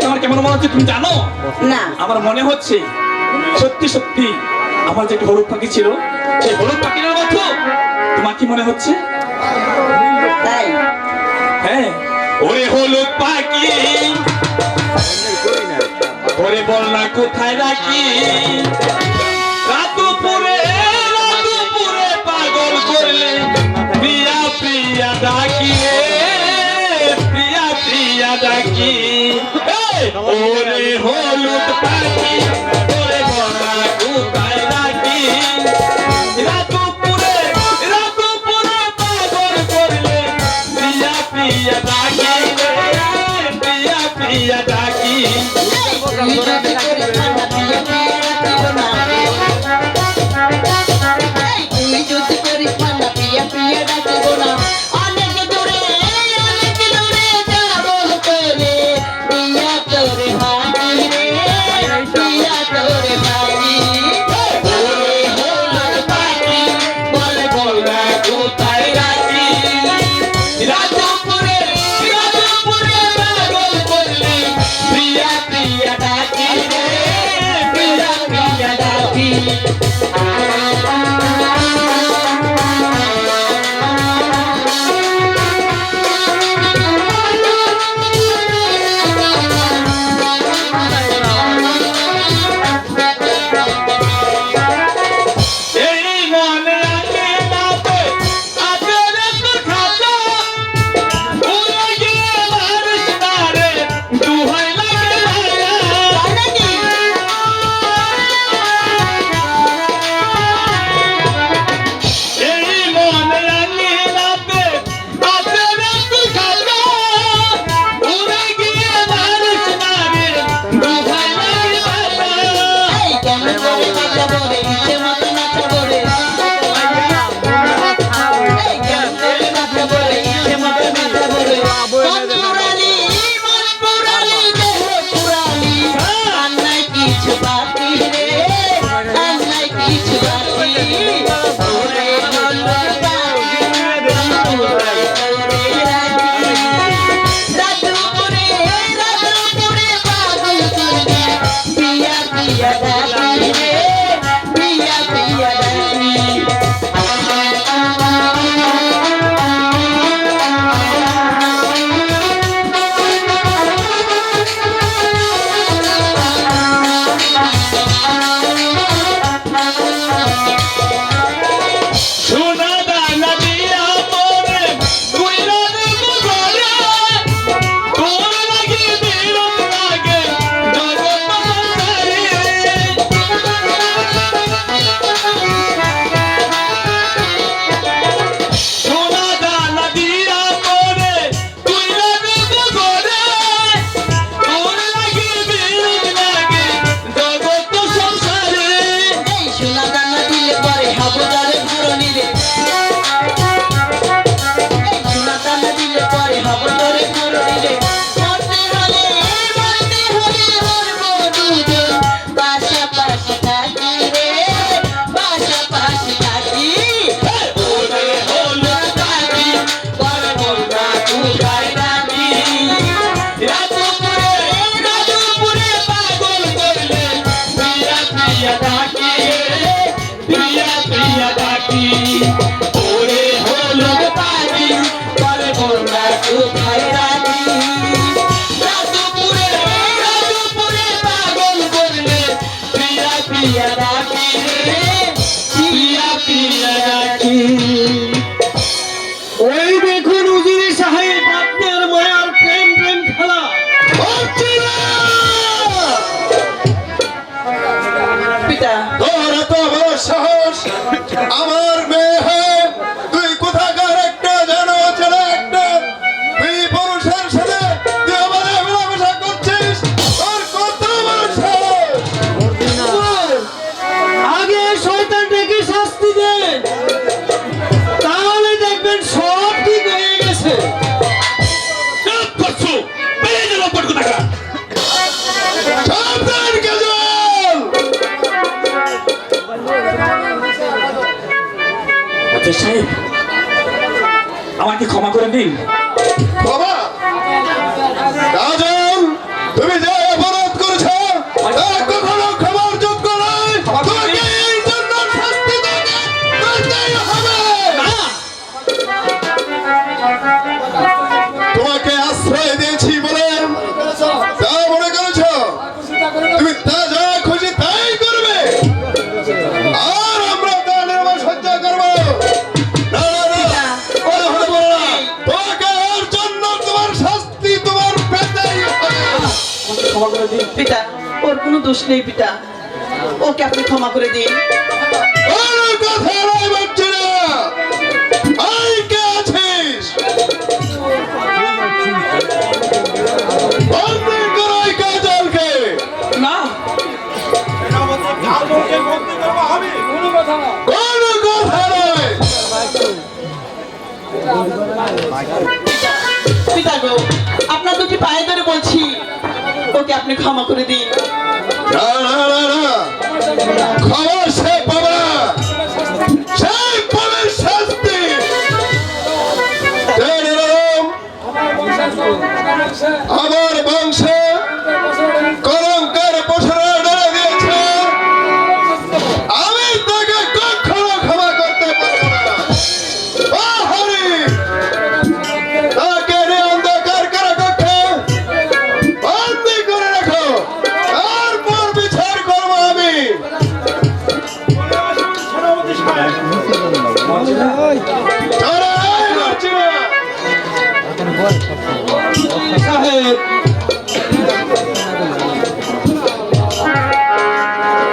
দেখে আমার কেমন মনে হচ্ছে তুমি জানো? না। আমার মনে হচ্ছে সত্যি সত্যি আমার যে হলুদ পাখি ছিল সেই হলুদ পাখির মতো তোমার কি মনে হচ্ছে? তাই? হ্যাঁ। ওরে হলুদ পাখি ওরে বল না কোথায় রাখি, রাত দুপুরে পাগল করলে প্রিয়া প্রিয়া ডাকি রে, প্রিয়া প্রিয়া ডাকি। ওরে হলুদ পাখি ওরে বল না কোথায় রাখি, রাত দুপুরে পাগল করলে প্রিয়া প্রিয়া ডাকি রে, প্রিয়া প্রিয়া ডাকি। তুমি যদি করিস না প্রিয়া প্রিয়া ডাকিব না, অনেক দূরে যাব তোরে, প্রিয়া তোরে ভাগি রে, প্রিয়া তোরে ভাগি। ওরে হলুদ পাখি বলে বল না কোথায় রাখি, রাত দুপুরে পাগল করলে প্রিয়া প্রিয়া ডাকি রে, প্রিয়া প্রিয়া ডাকি। এই মনে রাখে নাতে আজের কথা ভুলে গিয়ে মানুষ তারে দুহাই লাগে এই মনে রাখে নাতে আজের কথা ভুলে গিয়ে মানুষ তারে দুহাই লাগে। কেমন করে বাজা বলে ইচ্ছে মতো নাচা বলে, কেমন করে নাচা বলে ইচ্ছে মতো নাচা বলে, মন পুরালি দেহ পুরালি, আর নাই কিছু বাকি রে, আর নাই কিছু বাকি। ওরে হলুদ পাখি তোরে রাখি, রাত দুপুরে পাগল করবি, প্রিয়া প্রিয়া ডাকি রে, প্রিয়া প্রিয়া ডাকি। সোনা দানা দিয়া তোরে কইরা দেব ঘরে, তোর লাগি বিরত লাগে জগৎ সংসারে। সোনা দানা দিয়া তোরে কইরা দেব ঘরে, তোর লাগি বিরত লাগে জগৎ সংসারে। এই সোনা দানা দিলে পরে হাবুদারে ধরনি রে, এই সোনা দানা দিলে পরে হাবুদারে ধরনি রে, মরতে হলে মরবো দুজন, পাশাপাশি থাকি রে, পাশাপাশি থাকি। ওরে হলুদ পাখি বল বল না কোথায় রাখি, রাত দুপুরে পাগল করলে প্রিয়া প্রিয়া ডাকি রে, প্রিয়া প্রিয়া ডাকি। ওরে হলুদ পাখি বল বল না কোথায় রাখি, রাত দুপুরে পাগল করলে প্রিয়া প্রিয়া ডাকি রে, প্রিয়া প্রিয়া ডাকি। ওই দেখুন উজির সাহেব আপনার মায়ার প্রেম খেলা হচ্ছে না। পিতা তোর এত বড় সাহস, আমার মেয়ে হয়ে তুই কোথাকার একটা জানো ছেলে, একটা তুই পুরুষের সাথে তুই আমাদের মেলামেশা করছিস, তোর কত বড় সাহস। আগে শয়তানটাকে শাস্তি দেন, তাহলে দেখবেন সব ঠিক হয়ে গেছে। চুপ করছো, বেরিয়ে গেল পট কোথাকার। সাবধান কাজল। আচ্ছা সাহেব, আমাকে ক্ষমা করে দিন। বাবা কাজল, তুমি যে ক্ষমা করে দিন। পিতা ওর কোনো দোষ নেই পিতা, ওকে আপনি ক্ষমা করে দিন। কোনো কথা নয় বাচ্চারা, আই কে আছিস? বন্দি করো এই কাজলকে। না, কোনো কথা নয়। পিতা গো, আপনার দুটি পায়ে ধরে বলছি, ওকে আপনি ক্ষমা করে দিন। না না না না, খবর সে পাবে, সেই পাবে শাস্তি। এরকম আমার বংশে কলঙ্কের পোষণে ডেরে দিয়েছে, আমি তাকে কখনো ক্ষমা করতে পারবো না। ও হরি, তাকে নিয়ে অন্ধকার কারাকক্ষে বন্দি করে রাখো, তারপর বিচার করবো আমি। চলো, এই বাচ্চা। সাহেব